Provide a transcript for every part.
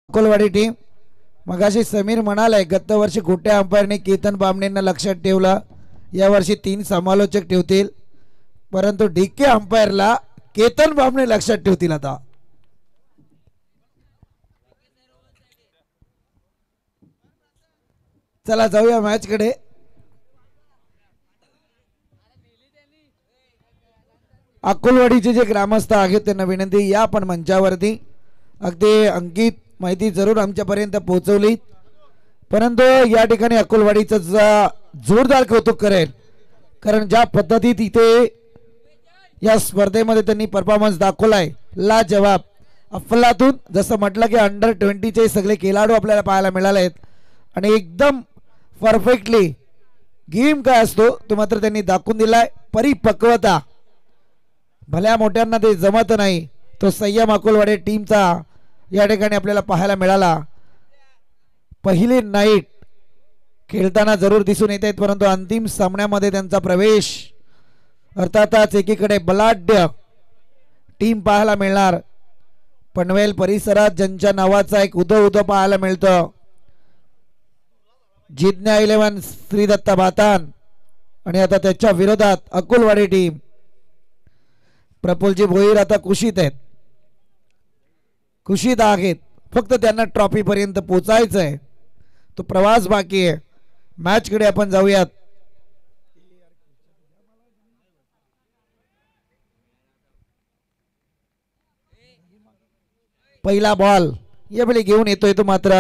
अकोलवाडी team मगाशी समीर म्हणाले गत वर्षी गोट्या अंपायरने केतन बामणेंना लक्षात ठेवलं, यावर्षी 3 समालोचक ठेवतील, परंतु डीके अंपायरला केतन बामणे लक्षात ठेवतील. आता चला जाऊया मॅच कडे. अकोलवाडीचे जे ग्रामस्थ आहेत त्यांना विनंती, या पण मंचावरती. अगदी अंकित माहिती जरूर आमच्यापर्यंत पोहोचवली, परंतु या ठिकाणी अकोलवाडीचं जोरदार कौतुक करेल, कारण ज्या पद्धतीत इथे या स्पर्धेमध्ये त्यांनी परफॉर्मन्स दाखवलाय लाजवाब. अफलातून जसं म्हटलं की अंडर-20चे सगळे खेळाडू आपल्याला पाहायला मिळाले आहेत आणि एकदम परफेक्टली गेम काय असतो तो मात्र त्यांनी दाखवून दिलाय. परिपक्वता भल्या मोठ्यांना ते जमत नाही, तो संयम अकोलवाडी टीमचा या ठिकाणी आपल्याला पाहायला मिळाला. पहिली नाईट खेळताना जरूर दिसून येत आहेत, परंतु अंतिम सामन्यामध्ये त्यांचा प्रवेश, अर्थातच एकीकडे बलाढ्य टीम पाहायला मिळणार. पनवेल परिसरात ज्यांच्या नावाचा एक उदो उदो पाहायला मिळतं, जिज्ञा 11 श्रीदत्ता बातान, आणि आता त्याच्या विरोधात अकोलवाडी टीम. प्रफुल्लजी भोईर आता कुशीत आहेत, कुशीत आहेत, फक्त त्यांना ट्रॉफी पर्यंत पोहोचायचं आहे, तो प्रवास बाकी आहे. मॅच कडे आपण जाऊयात. पहिला बॉल यावेळी घेऊन येतोय तो मात्र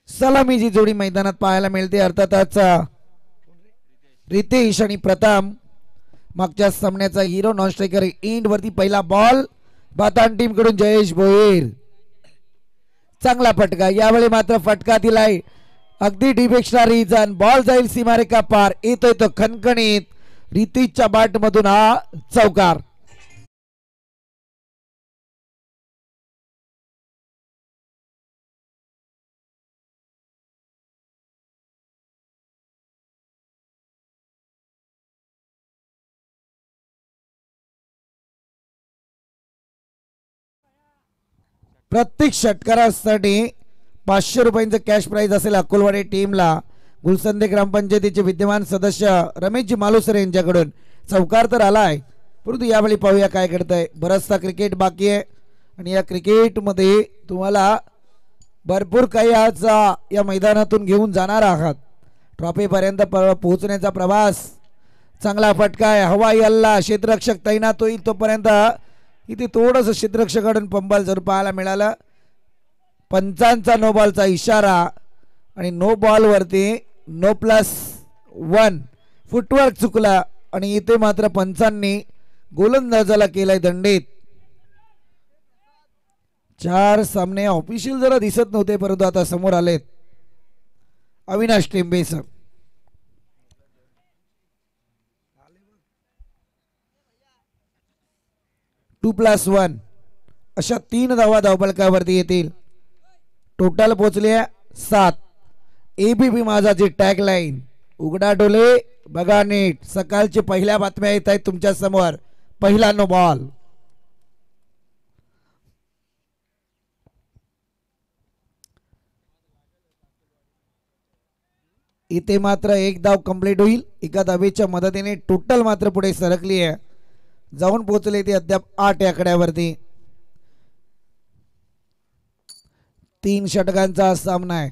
सलामीची जोडी मैदानात पाहायला मिळते. अर्थातच रितेश आणि प्रथम मागच्या सामन्याचा हिरो नॉन स्ट्रायकर. एंड वरती पहिला बॉल बातान टीम कडून जयेश भोईर, चांगला फटका, यावेळी मात्र फटका दिलाय अगदी डीपेक्षा रिजन. बॉल जाईल सीमारेखा पार, येतोय तो खणखणीत रितेशच्या बाट मधून हा चौकार. प्रत्येक षटकारासाठी 500 रुपयांचं कॅश प्राइज असेल अकोलवाडी टीमला. गुलसंदे ग्रामपंचायतीचे विद्यमान सदस्य रमेशजी मालुसरे यांच्याकडून चौकार तर आलाय, परंतु यावेळी पाहूया काय करताय. बराचसा क्रिकेट बाकी आहे आणि या क्रिकेटमध्ये तुम्हाला भरपूर काही आज या मैदानातून घेऊन जाणार आहात. ट्रॉफीपर्यंत पोहोचण्याचा प्रवास, चांगला फटका आहे, हवाई हल्ला, क्षेत्ररक्षक तैनात होईल तोपर्यंत इथे थोडंसं क्षेत्ररक्षकाकडून पंबल जरूर पाहायला मिळालं. पंचांचा नो बॉलचा इशारा आणि नो बॉलवरती No+1 फुटवर्क चुकला आणि इथे मात्र पंचांनी गोलंदाजाला केलाय दंडित. 4 सामने ऑफिशियल जरा दिसत नव्हते, परंतु आता समोर आलेत. अविनाश टेंबे सर, +2 अशा 3 धावा धावफलकावरती येतील. टोटल पोहोचले 7. एबीपी माझाची टॅगलाईन, उघडा डोले बघा नीट. सकाळची पहिल्या बातम्या येत आहेत तुमच्या समोर. पहिला नो बॉल, इथे मात्र एक धाव कंप्लीट होईल एका धावेच्या मदतीने. टोटल मात्र पुढे सरकली आहे, जाऊन पोहोचले ते अद्याप 8 आकड्यावरती. 3 षटकांचा सामना आहे.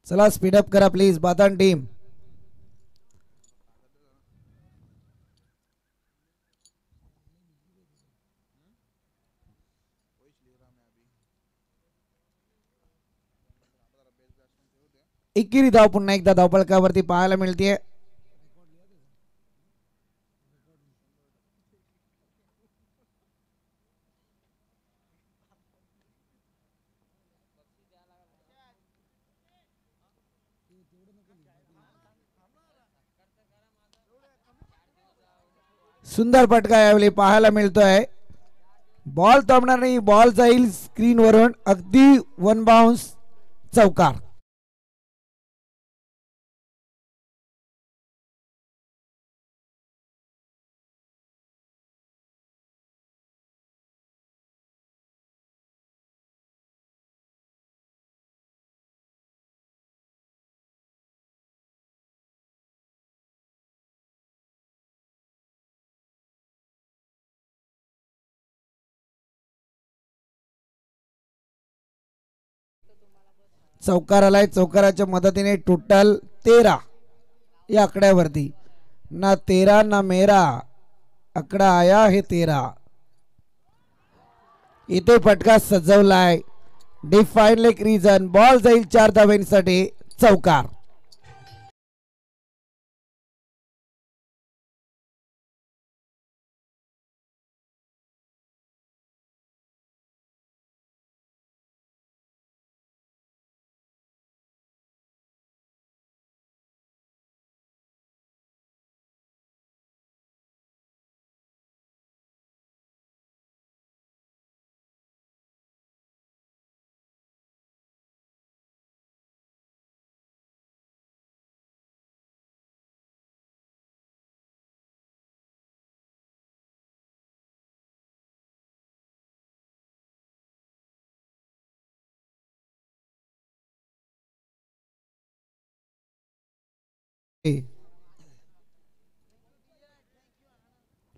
चला स्पीडअप करा प्लीज बातान टीम. एकेरी धाव पुन्हा एकदा धावफलकावरती पाहायला मिळते. सुंदर फटका यावेळी पाहायला मिळतोय. बॉल थांबणार नाही, बॉल जाईल स्क्रीनवरून अगदी वन बाउन्स चौकार. चौकार आलाय. चौकाराच्या मदतीने टोटल 13 या आकड्यावरती. ना 13 ना मेरा आकडा आया है 13. इथे फटका सजवलाय. डिफाईन एक रिझन. बॉल जाईल 4 धावांसाठी चौकार.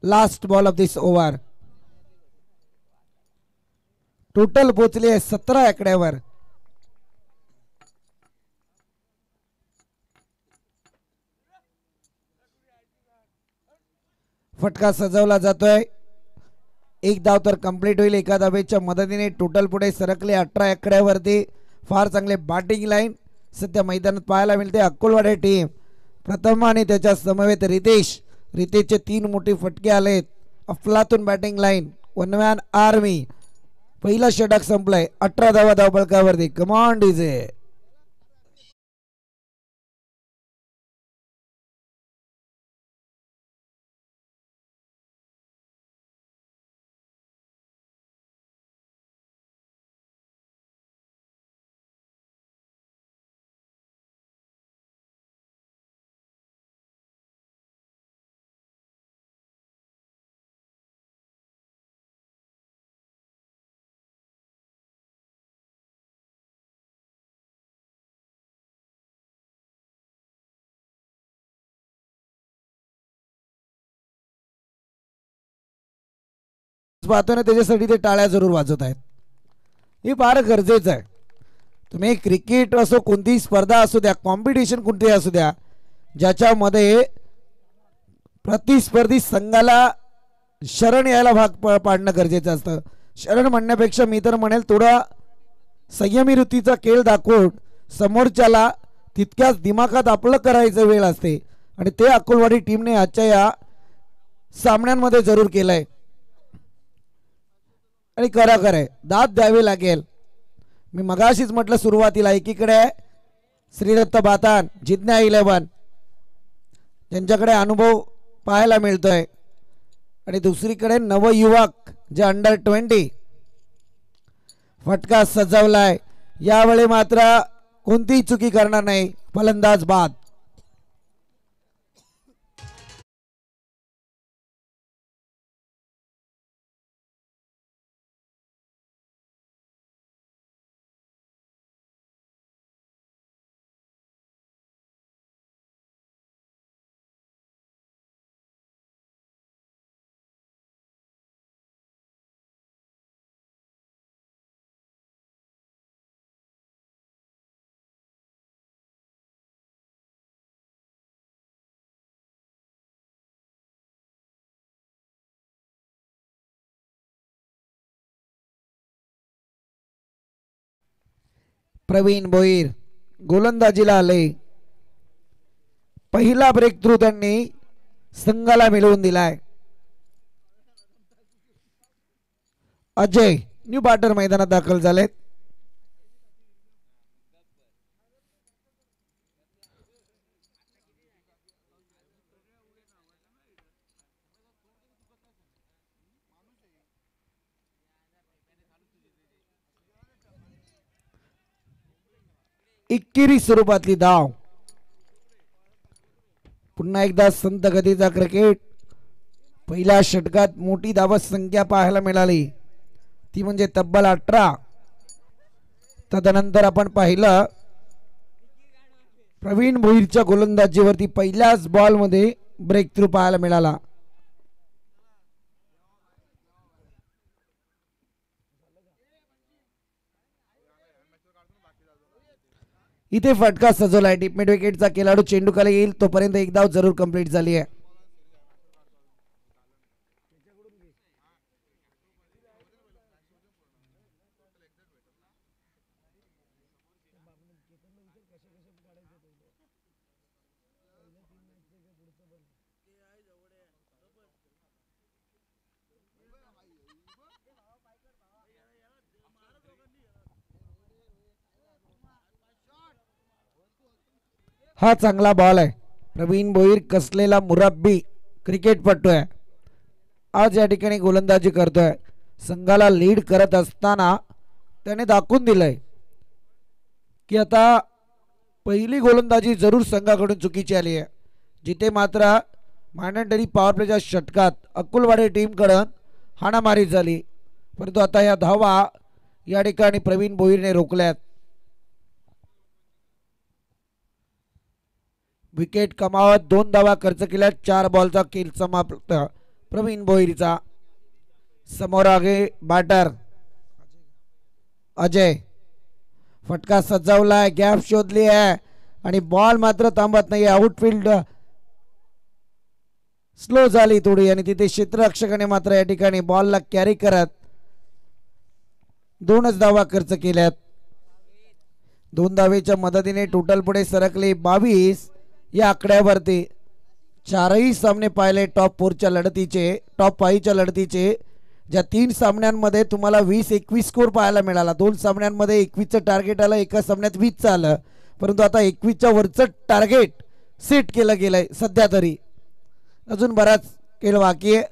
Last ball of this over. Total पोचली आहे 17 आकड्यावर. फटका सजवला जातोय. एक धाव तर कंप्लीट होईल एका धावेच्या मदतीने. टोटल पुढे सरकले 18 आकड्यावरती. फार चांगले बॅटिंग लाईन सध्या मैदानात पाहायला मिळते. अक्कोलवाडी टीम प्रथम आणि त्याच्या समवेत रितेशचे 3 मोठे फटके आलेत. अफलातून batting line. One man army. पहिला षटक संपलाय. 18 धावा धावपळकावरती. Command DJ. पाहतो ना त्याच्यासाठी ते टाळ्या जरूर वाजवत आहेत. हे फार गरजेचं आहे. तुम्ही क्रिकेट असो कोणतीही स्पर्धा असू द्या, कॉम्पिटिशन कोणतीही असू द्या, ज्याच्यामध्ये प्रतिस्पर्धी संघाला शरण यायला भाग पाडणं गरजेचं असतं. शरण म्हणण्यापेक्षा मी तर म्हणेल थोडा संयमी वृत्तीचा खेळ दाखवून समोरच्याला तितक्याच दिमागात आपलं करायचं वेळ असते आणि ते अक्कोलवाडी टीमने आजच्या या सामन्यांमध्ये जरूर केलंय आणि खरं आहे दाद द्यावी लागेल. मी मगाशीच म्हटलं सुरुवातीला, एकीकडे श्रीदत्त बातान जिज्ञा 11 ज्यांच्याकडे अनुभव पाहायला मिळतोय आणि दुसरीकडे नवयुवक जे अंडर 20. फटका सजवलाय. यावेळी मात्र कोणतीही चुकी करणार नाही फलंदाज बाद. प्रवीण भोईर गोलंदाजीला आले. पहिला ब्रेक थ्रू त्यांनी संघाला मिळवून दिलाय. अजय न्यू बॅटर मैदानात दाखल झालेत. एकेरी स्वरूपातली धाव. पुन्हा एकदा संत गतीचा क्रिकेट. पहिल्या षटकात मोठी धाव संख्या पाहायला मिळाली, ती म्हणजे तब्बल 18. तदनंतर आपण पाहिलं प्रवीण भोईरच्या गोलंदाजीवरती पहिल्याच बॉल मध्ये ब्रेक थ्रू पाहायला मिळाला. इथे फटका सजवलाय. टिपमेट विकेटचा खेळाडू चेंडू खाली येईल तोपर्यंत एक धाव जरूर कंप्लीट झाली आहे. हा चांगला बॉल आहे. प्रवीण भोईर कसलेला मुरब्बी क्रिकेटपटू आहे. आज या ठिकाणी गोलंदाजी करतोय. संघाला लीड करत असताना त्याने दाखवून दिलंय की आता पहिली गोलंदाजी जरूर संघाकडून चुकीची आली आहे. जिथे मात्र मॅन्डेटरी पॉवर प्लेच्या षटकात अकुलवाडी टीमकडून हाणामारी झाली, परंतु आता या धावा या ठिकाणी प्रवीण भोईरने रोखल्यात. विकेट कमावत 2 धावा खर्च केल्या. 4 बॉलचा खेळ समाप्त प्रवीण भोईरचा. समोर आगे बॅटर अजय. फटका सजवलाय, गॅप शोधली आहे आणि बॉल मात्र थांबत नाही. आउटफील्ड स्लो झाली थोडी आणि तिथे क्षेत्ररक्षकाने मात्र या ठिकाणी बॉलला कॅरी करत 2च धावा खर्च केल्यात. 2 धावेच्या मदतीने टोटल पुढे सरकले 22 या आकड्यावरती. 4ही सामने पाहिले टॉप 4च्या लढतीचे, टॉप 5च्या लढतीचे. ज्या 3 सामन्यांमध्ये तुम्हाला 20-21 स्कोर पाहायला मिळाला. 2 सामन्यांमध्ये 21चं टार्गेट आलं, एका सामन्यात 20चं आलं, परंतु आता 21च्या वरचं टार्गेट सेट केलं गेलंय सध्या तरी. अजून बराच खेळ बाकी आहे.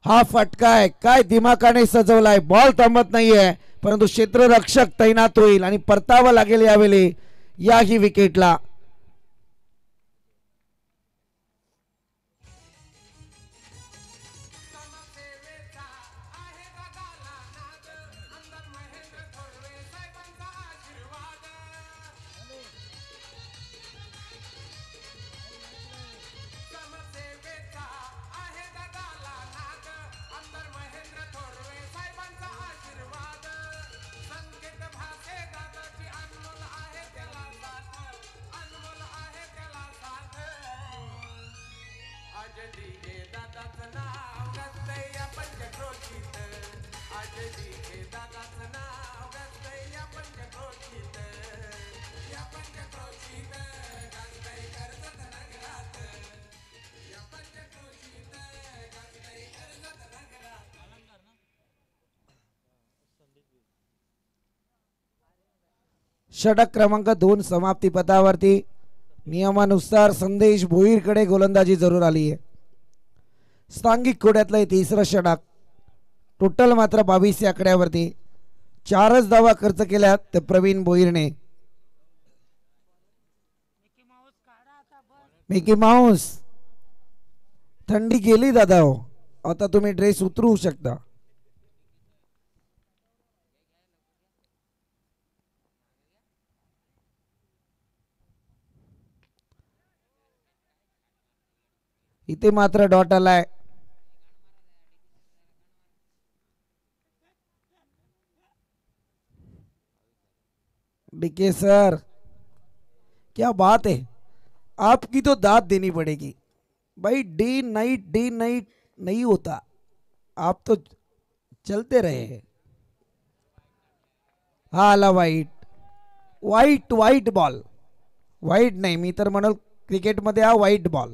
हा फटका आहे, काय दिमाखाने सजवलाय. बॉल थांबत नाहीये, परंतु क्षेत्ररक्षक तैनात होईल आणि परतावा लागेल यावेळी याही विकेटला. षटक क्रमांक 2 समाप्ती पथावरती. नियमानुसार संदेश भोईरकडे गोलंदाजी जरूर आली आहे. सांघिक कोड्यातलं तिसरं षटक. टोटल मात्र 22 या आकड्यावरती. 4च धावा खर्च केल्यात तर प्रवीण भोईरने. मिकी माऊस थंडी गेली दादा हो, आता तुम्ही ड्रेस उतरवू शकता. इथे मात्र डॉट आलाय. डीके सर क्या बात है, आपकी तो दाद देनी पड़ेगी भाई. डे नाइट नहीं होता, आप तो चलते रहे. हा आला वाईट. वाईट बॉल. वाईट नाही, मी तर म्हणाल क्रिकेटमध्ये हा वाईट बॉल.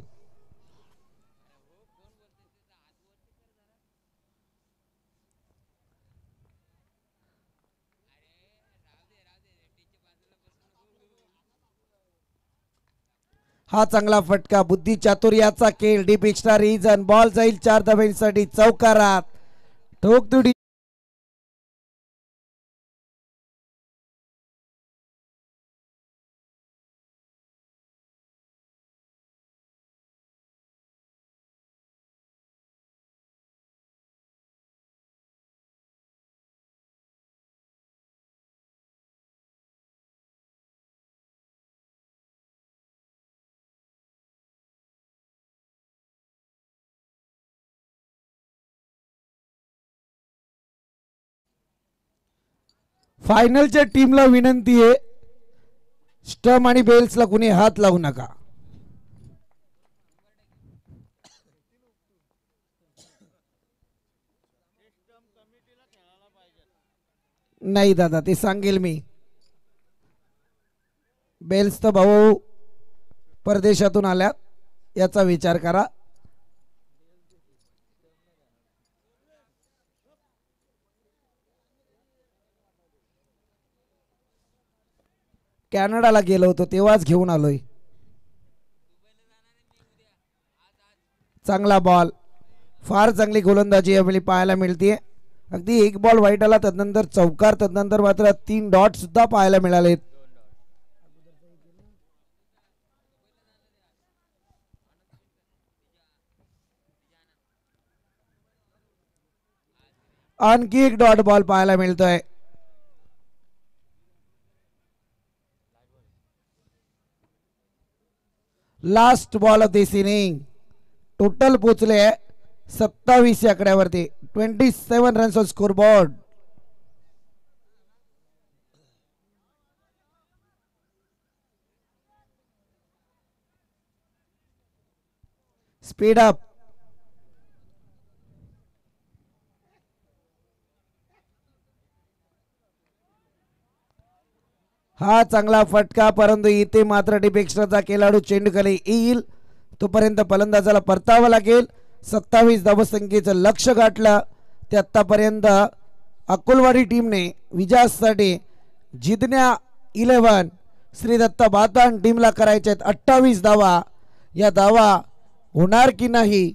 हा चांगला फटका, बुद्धी चातुर्याचा खेळ. डीप एक्स्ट्रा रिजन, बॉल जाईल 4 धावांसाठी चौकारात. ठोक फायनलच्या टीमला विनंती आहे, स्टंप आणि बेल्सला कुणी हात लावू नका. नाही दादा, ते सांगेल मी. बेल्स तर भाऊ परदेशातून आल्यात, याचा विचार करा. कॅनडाला गेलो होतो तेव्हाच घेऊन आलोय. चांगला बॉल, फार चांगली गोलंदाजी यावेळी पाहायला मिळते. अगदी एक बॉल वाईट आला, तदनंतर चौकार, तदनंतर मात्र 3 डॉट सुद्धा पाहायला मिळालेत. आणखी एक डॉट बॉल पाहायला मिळतोय. Last ball of this inning. Total पोचले 27 आकड्यावरती. 27 runs on score board. Speed up. हा चांगला फटका, परंतु इथे मात्र डीप एक्स्ट्राचा खेळाडू चेंडू खाली येईल तोपर्यंत फलंदाजाला परतावं लागेल. 27 धावसंख्येचं लक्ष गाठलं. ते आतापर्यंत अकोलवाडी टीमने विजयासाठी जितण्या 11 श्री दत्ता बातान टीमला करायचे आहेत 28 धावा. या धावा होणार की नाही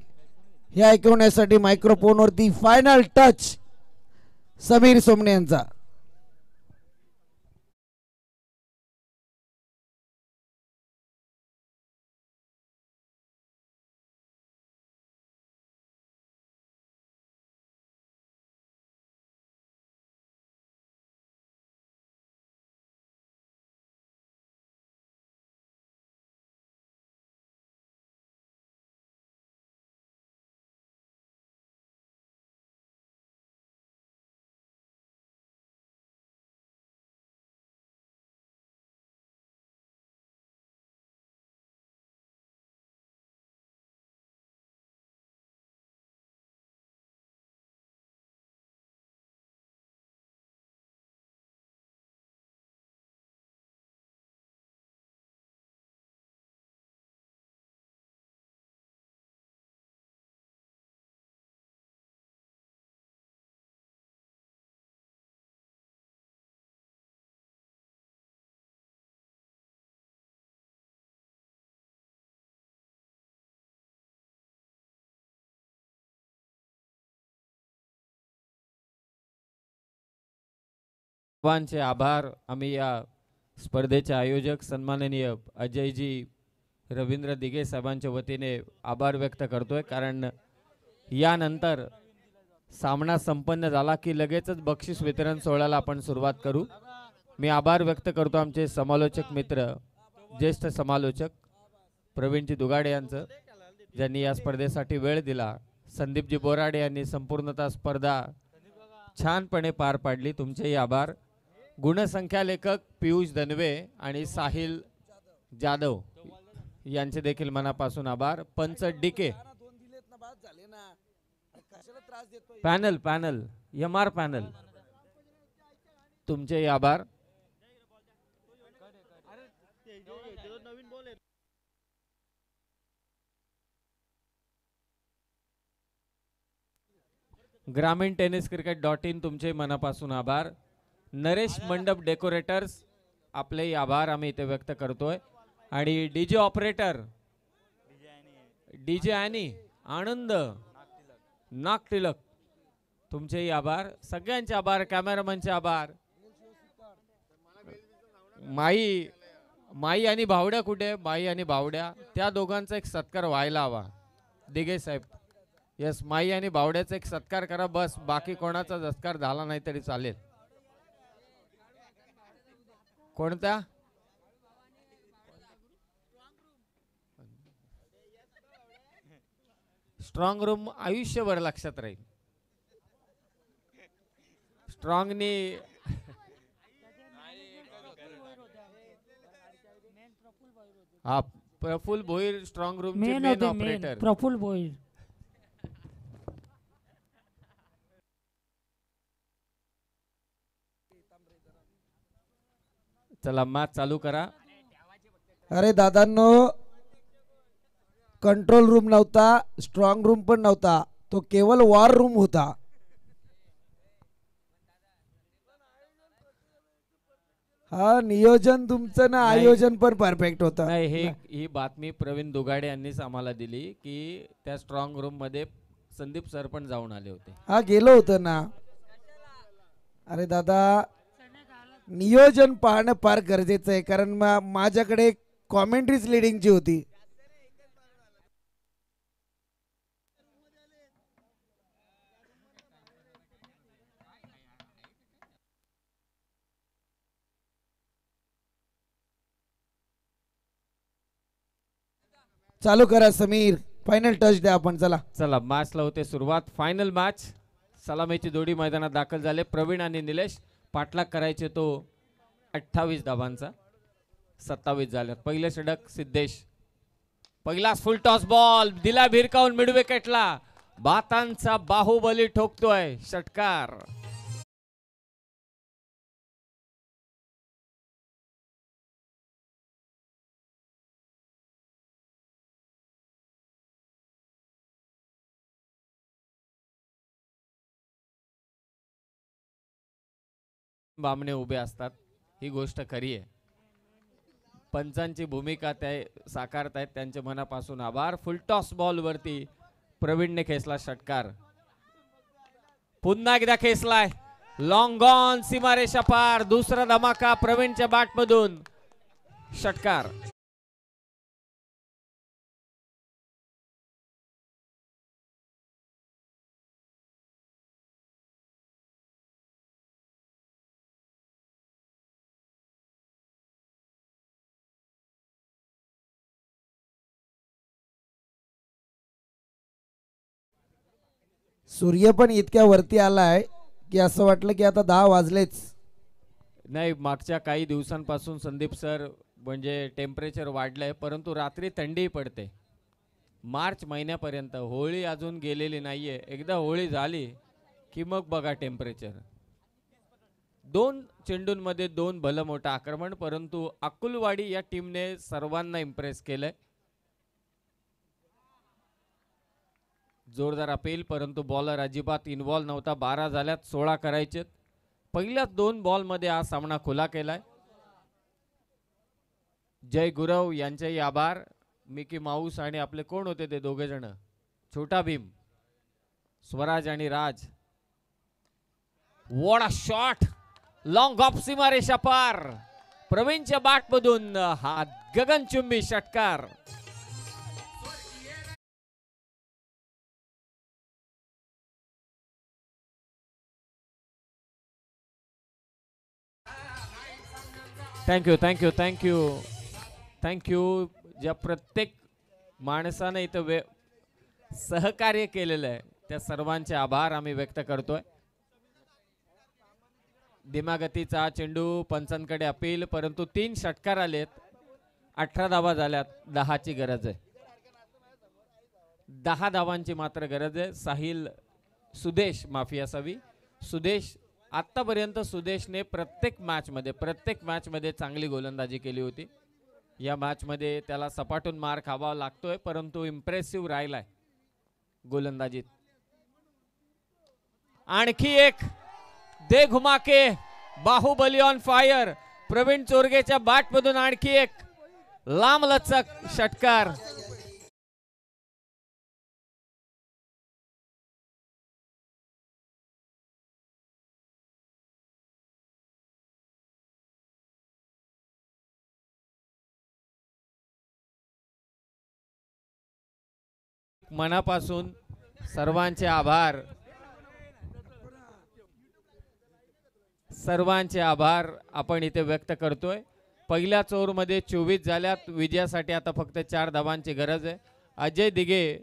हे ऐकवण्यासाठी मायक्रोफोनवरती फायनल टच समीर सोमणे यांचा. सर्वांचे आभार. आम्ही या स्पर्धेचे आयोजक सन्माननीय अजयजी रवींद्र दिघे साहेबांच्या वतीने आभार व्यक्त करतोय, कारण यानंतर सामना संपन्न झाला की लगेचच बक्षीस वितरण सोहळ्याला आपण सुरुवात करू. मी आभार व्यक्त करतो आमचे समालोचक मित्र, ज्येष्ठ समालोचक प्रवीणजी दुगाडे यांचं, ज्यांनी या स्पर्धेसाठी वेळ दिला. संदीपजी बोराडे यांनी संपूर्णतः स्पर्धा छानपणे पार पाडली. तुमचेही आभार. गुणसंख्या लेखक पियुष दनवे आणि साहिल जाधव यांचे देखील मनापासून आभार. पंच DK, panel panel MR panel, तुमचेही आभार. ग्रामीण टेनिस क्रिकेट.in तुमचे मनापासून आभार. नरेश मंडप डेकोरेटर्स, आपलेही आभार आम्ही इथे व्यक्त करतोय. आणि डीजे ऑपरेटर डीजे आणि आनंद नागटिलक, तुमचेही आभार. सगळ्यांचे आभार. कॅमेरामनचे आभार. माई आणि भावड्या कुठे? माई आणि भावड्या, त्या दोघांचा एक सत्कार व्हायला हवा. दिघे साहेब, यस, माई आणि भावड्याचा एक सत्कार करा बस. बाकी कोणाचा सत्कार झाला नाही तरी चालेल. कोणत्या? स्ट्रॉंग रूम आयुष्यभर लक्षात राहील. स्ट्रॉंगनी हा Praful Bhoir strong room main main होते मेन ऑपरेटर. प्रफुल्ल भोईर. चला मॅच चालू करा. अरे दादांनो, कंट्रोल रूम नव्हता, स्ट्रॉंग रूम पण नव्हता, तो केवळ वॉर रूम होता. हा नियोजन तुमचं ना, नाही. आयोजन पण परफेक्ट होतं. नाही ही बातमी प्रवीण दुगाडे यांनीच आम्हाला दिली की त्या स्ट्रॉंग रूम मध्ये संदीप सर पण जाऊन आले होते. हा गेलो होतं ना. अरे दादा, नियोजन पाहणं फार गरजेचं आहे, कारण माझ्याकडे कॉमेंट्रीज लिडिंगची होती. चालू करा समीर, फायनल टच द्या आपण. चला चला मॅचला होते सुरुवात. Final match. सलामीची जोडी मैदानात दाखल झाले. प्रवीण आणि निलेश. पाठलाग करायचे तो 28 धावांचा. 27 झाले. पहिले षटक सिद्धेश. पहिलाच फुल टॉस बॉल दिला भिरकावून मिड विकेटला. बातांचा बाहुबली ठोकतोय षटकार. बामणे उभे असतात, ही गोष्ट खरी आहे. पंचांची भूमिका त्या साकारतायत, त्यांचे मनापासून आभार. फुलटॉस बॉल वरती प्रवीणने खेचला षटकार. पुन्हा एकदा खेचलाय. लॉंग ऑन सीमारेषा पार. दुसरा धमाका प्रवीणच्या बॅट मधून षटकार. सूर्य पण इतक्या वरती आलाय की असं वाटलं की आता 10 वाजलेच. नाही, मागच्या काही दिवसांपासून संदीप सर म्हणजे टेम्परेचर वाढलंय, परंतु रात्री थंडी पडते. मार्च महिन्यापर्यंत होळी अजून गेलेली नाहीये. एकदा होळी झाली की मग बघा टेम्परेचर. 2 चेंडूंमध्ये 2 भलं मोठं आक्रमण, परंतु अकुलवाडी या टीमने सर्वांना इम्प्रेस केलंय. जोरदार अपील, परंतु बॉलर अजिबात इन्व्हॉल्व नव्हता. 12 झाल्यात, 16 करायचे. पहिल्याच 2 बॉल मध्ये हा सामना खुला केलाय. जय गुरव यांचेही आभार. मिकी माऊस आणि आपले कोण होते ते दोघे जण, छोटा भीम, स्वराज आणि Raj. What a shot. Long off सीमारेषा पार. प्रवीणच्या बॅट मधून हा गगनचुंबी षटकार. Thank you thank you thank you thank you. ज्या प्रत्येक माणसाने इथं सहकार्य केलेलं आहे त्या सर्वांचे आभार आम्ही व्यक्त करतोय. दिमागतीचा चेंडू, पंचांकडे अपील, परंतु 3 षटकार आलेत. 18 धावा झाल्यात. 10ची गरज आहे. 10 धावांची मात्र गरज आहे. सुदेश माफी असावी. सुदेश आतापर्यंत सुदेशने प्रत्येक मॅच मध्ये चांगली गोलंदाजी केली होती. या मॅच मध्ये त्याला सपाटून मार खावा लागतोय, परंतु इम्प्रेसिव्ह राहिलाय गोलंदाजीत. आणखी एक दे घुमाके. Baahubali on fire. प्रवीण चोरगेच्या बॅट मधून आणखी एक लांब लचक षटकार. मनापासून सर्वांचे आभार. सर्वांचे आभार आपण इथे व्यक्त करतोय. पहिल्या ओव्हरमध्ये 24 झाल्यात. विजयासाठी आता फक्त 4 धावांची गरज आहे. अजय दिघे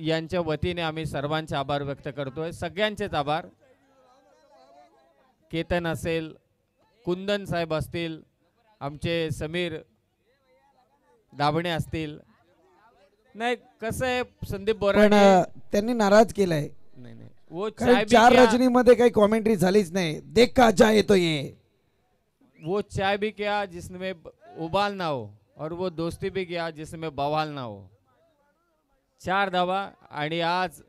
यांच्या वतीने आम्ही सर्वांचे आभार व्यक्त करतोय. सगळ्यांचेच आभार. केतन असेल, कुंदन साहेब असतील, आमचे समीर दाबणे असतील. नाही कसं आहे संदीप पण बोराडे, त्यांनी नाराज केलाय. नहीं नहीं वो कारण चाय भी 4 क्या, रजनी मध्ये काही कॉमेंट्री झालीच नाही. देख का जाए तो ये. वो चाय भी क्या जिसमें उबाल ना हो और वो दोस्ती भी क्या जिसमें बवाल ना हो. 4 धावा आणि आज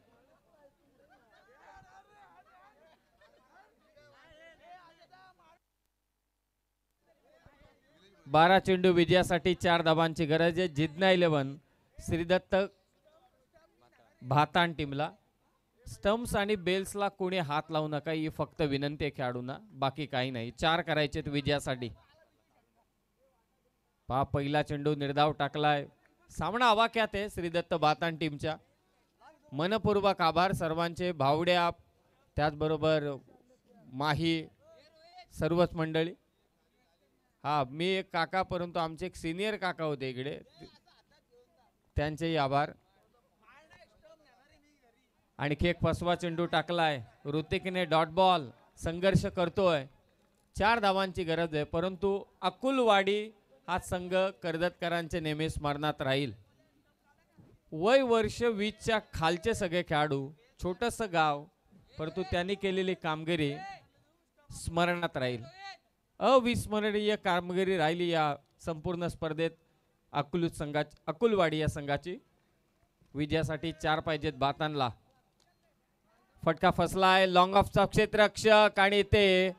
बारा चेंडू विजयासाठी 4 धावांची गरज आहे. जिद्ना 11 श्रीदत्त भातान टीमला. स्टम्प्स आणि बेल्सला कोणी हात लावू नका ही फक्त विनंती आहे खेळाडूंना, बाकी काही नाही. 4 करायचे विजयासाठी. पहा पहिला चेंडू निर्धाव टाकलाय. सामना आवाक्यात आहे श्रीदत्त भातान टीमच्या. मनपूर्वक आभार सर्वांचे, भावड्या त्याचबरोबर माही सर्वच मंडळी. हा मी एक काका, परंतु आमचे एक सिनियर काका होते इकडे, त्यांचेही आभार. आणखी एक फसवा चेंडू टाकलाय. ऋतिकने डॉट बॉल संघर्ष करतोय. 4 धावांची गरज आहे, परंतु अकुलवाडी हा संघ कर्जतकरांचे नेहमी स्मरणात राहील. वय वर्ष 20च्या खालचे सगळे खेळाडू, छोटंसं गाव, परंतु त्यांनी केलेली कामगिरी स्मरणात राहील. अविस्मरणीय कामगिरी राहिली या संपूर्ण स्पर्धेत अकुलवाडी या संघाची. विजयासाठी 4 पाहिजेत बातांना. फटका फसलाय. लॉंग ऑफचा क्षेत्ररक्षक आणि ते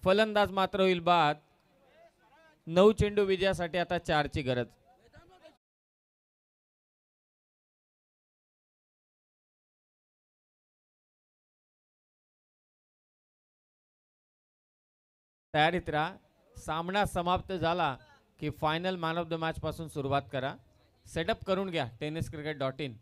फलंदाज मात्र होईल बाद. 9 चेंडू विजयासाठी आता 4 ची गरज. तयारीत राहा. सामना समाप्त झाला की final man of the match पासून सुरुवात करा. सेटअप करून घ्या tenniscricket.in.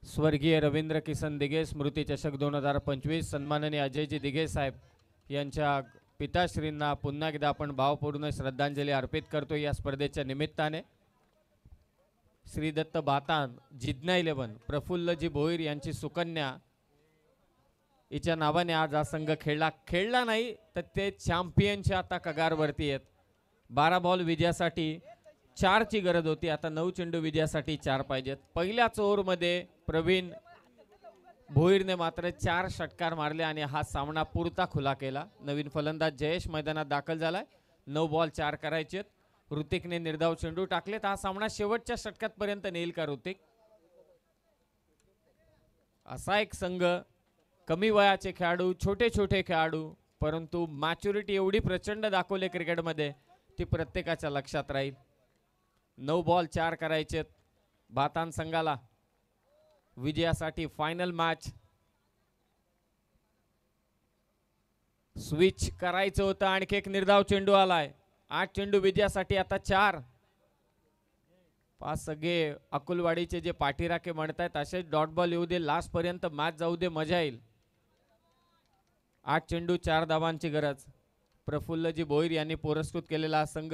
स्वर्गीय रवींद्र किसन दिघे स्मृती चषक 2025 सन्माननीय अजयजी दिघे साहेब यांच्या पिताश्रींना पुन्हा एकदा आपण भावपूर्ण श्रद्धांजली अर्पित करतो या स्पर्धेच्या निमित्ताने. श्रीदत्त भातान, जिद्ना 11, प्रफुल्लजी भोईर यांची सुकन्या हिच्या नावाने आज हा संघ खेळला नाही तर ते चॅम्पियनच्या आता कगारवरती आहेत. 12 बॉल विजयासाठी 4 ची गरज होती. आता 9 चेंडू विजयासाठी 4 पाहिजेत. पहिल्याच ओव्हरमध्ये प्रवीण भोईरने मात्र 4 षटकार मारले आणि हा सामना पुरता खुला केला. नवीन फलंदाज जयेश मैदानात दाखल झालाय. 9 बॉल 4 करायचेत. ऋतिकने निर्धाव चेंडू टाकलेत. हा सामना शेवटच्या षटकात पर्यंत नेईल का ऋतिक? असा एक संघ, कमी वयाचे खेळाडू, छोटे छोटे खेळाडू, परंतु मॅच्युरिटी एवढी प्रचंड दाखवले क्रिकेटमध्ये ती प्रत्येकाच्या लक्षात राहील. 9 बॉल 4 करायचेत भातान संघाला. विजयासाठी फायनल मॅच. स्विच करायचं होतं. आणखी एक निर्धाव चेंडू आलाय. 8 चेंडू विजयासाठी आता 4. 5 सगळे अकुलवाडीचे जे पाठीराखे म्हणतायत असेच डॉट बॉल येऊ दे, लास्ट पर्यंत मॅच जाऊ दे, मजा येईल. 8 चेंडू 4 धावांची गरज. प्रफुल्लजी भोईर यांनी पुरस्कृत केलेला हा संघ.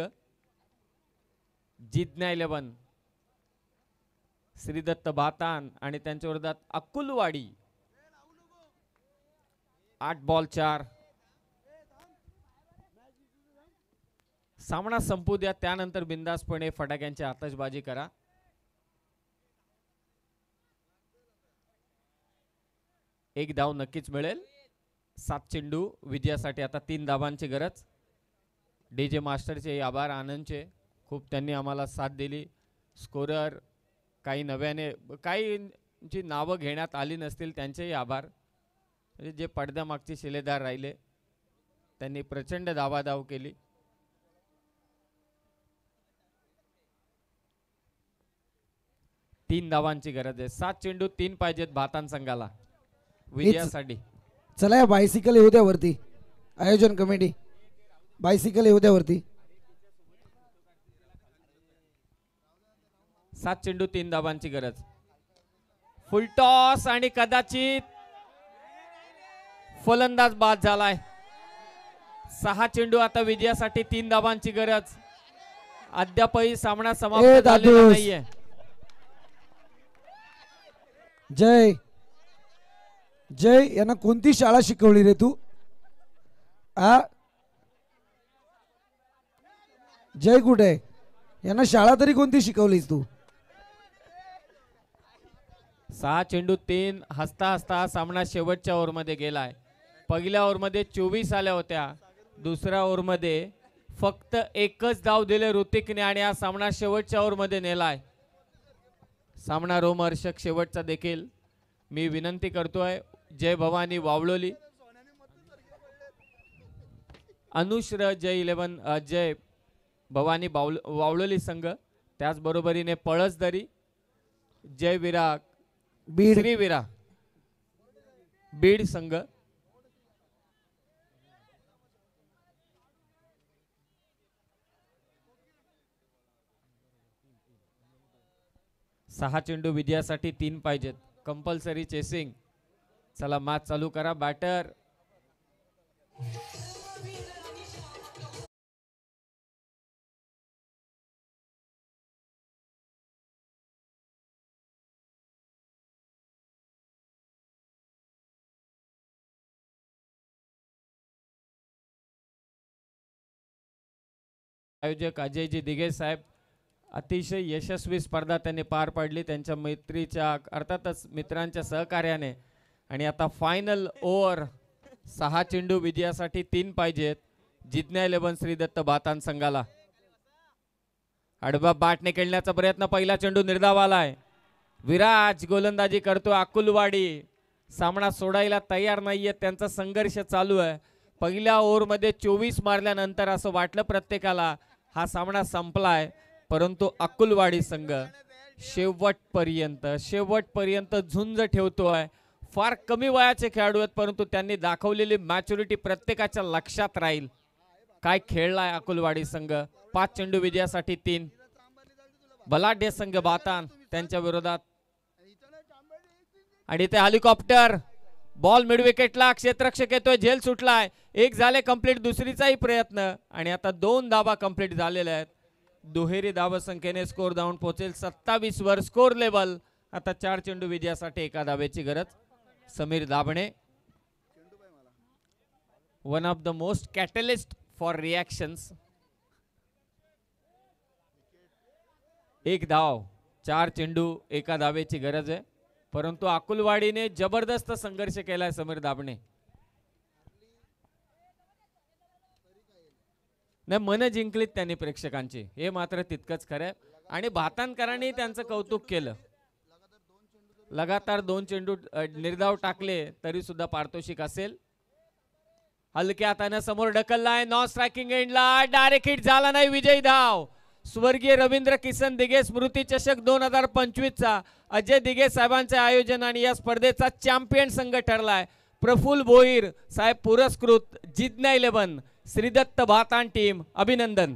जिद्ना 11, श्रीदत्त भातान आणि त्यांच्या विरोधात अकुलवाडी. 8 बॉल 4. सामना संपू द्या, त्यानंतर बिंदासपणे फटाक्यांची आतषबाजी करा. एक धाव नक्कीच मिळेल. 7 चेंडू विजयासाठी आता 3 धावांची गरज. डीजे मास्टरचे आभार, आनंदचे खूप, त्यांनी आम्हाला साथ दिली. स्कोरर काही नव्याने काहींची नावं घेण्यात आली नसतील त्यांचेही आभार. म्हणजे जे पडद्यामागचे शिलेदार राहिले त्यांनी प्रचंड धावाधाव केली. तीन धावांची गरज आहे. 7 चेंडू 3 पाहिजेत भातान संघाला विजयासाठी. चला या बायसिकल येऊ द्या वरती. आयोजन कमिटी बायसिकल येऊ द्या वरती. 7 चेंडू 3 धावांची गरज. फुल टॉस आणि कदाचित फलंदाज बाद झालाय. 6 चेंडू आता विजयासाठी 3 धावांची गरज. अद्यापही सामना समाप्त झालेला नाहीये. जय जय यांना कोणती शाळा शिकवली रे तू? आ जय कुठे आहे? यांना शाळा तरी कोणती शिकवलीस तू? 6 चेंडू 3 हसता हसता हा सामना शेवटच्या ओव्हरमध्ये गेलाय. पहिल्या ओव्हरमध्ये 24 आल्या होत्या. दुसऱ्या ओव्हरमध्ये फक्त एकच धाव दिले ऋतिकने आणि हा सामना शेवटच्या ओव्हरमध्ये नेलाय. सामना रोमहर्षक शेवटचा देखील मी विनंती करतोय. जय भवानी वावळोली, अनुश्र जय 11 जय भवानी वावळोली संघ, त्याचबरोबरीने पळसदरी जय विरा बीड श्रीवीरा बीड संघ. सहा चेंडू विजयासाठी 3 पाहिजेत. Compulsory chasing. चला मॅच चालू करा. बॅटर आयोजक अजयजी दिघे साहेब, अतिशय यशस्वी स्पर्धा त्यांनी पार पाडली त्यांच्या मैत्रीच्या अर्थातच मित्रांच्या सहकार्याने. आणि आता फायनल ओव्हर. 6 चेंडू विजयासाठी 3 पाहिजेत. जिज्ञा 11 श्री दत्त बातान संघाला. आडवा बाटने खेळण्याचा प्रयत्न. पहिला चेंडू निर्धाव आलाय. विराज गोलंदाजी करतो. अकुलवाडी सामना सोडायला तयार नाहीये. त्यांचा संघर्ष चालू आहे. पहिल्या ओव्हरमध्ये 24 मारल्यानंतर असं वाटलं प्रत्येकाला हा सामना संपलाय, परंतु अकुलवाडी संघ शेवटपर्यंत झुंज ठेवतोय. फार कमी वयाचे खेळाडू आहेत, परंतु त्यांनी दाखवलेली मॅच्युरिटी प्रत्येकाच्या लक्षात राहील. काय खेळलाय अकुलवाडी संघ. 5 चेंडू विजयासाठी 3. बलाढ्य संघ बातान त्यांच्या विरोधात. आणि ते हेलिकॉप्टर बॉल मिड विकेटला. क्षेत्ररक्षक येतोय. झेल सुटलाय. 1 झाले कंप्लीट. दुसरीचाही प्रयत्न आणि आता 2 धावा कंप्लीट झालेल्या आहेत. दुहेरी धावा संख्येने स्कोर धावून पोहोचेल 27 वर स्कोर लेवल. आता 4 चेंडू विजयासाठी 1 धावेची गरज. Sameer Dabhane, one of the most catalyst for reactions. 1 धाव. 4 चेंडू 1 धावेची गरज आहे, परंतु अकुलवाडीने जबरदस्त संघर्ष केलाय. समीर दाभणे नाही, मन जिंकलीत त्यांनी प्रेक्षकांची, हे मात्र तितकंच खरं. आणि भातानकरांनी त्यांचं कौतुक केलं. लगातार 2 चेंडू निर्धाव टाकले तरी सुद्धा पारितोषिक असेल. हलक्या हाताने समोर ढकललाय. नॉन स्ट्रायकिंग एंडला डायरेक्ट हिट झाला नाही. विजयी धाव. स्वर्गीय रवींद्र किसन दिघे स्मृती चषक 2025 चा अजय दिघे साहेबांचे आयोजन आणि या स्पर्धेचा चॅम्पियन संघ ठरलाय प्रफुल्ल भोईर साहेब पुरस्कृत जिज्ञा 11 श्रीदत्त भातान टीम. अभिनंदन.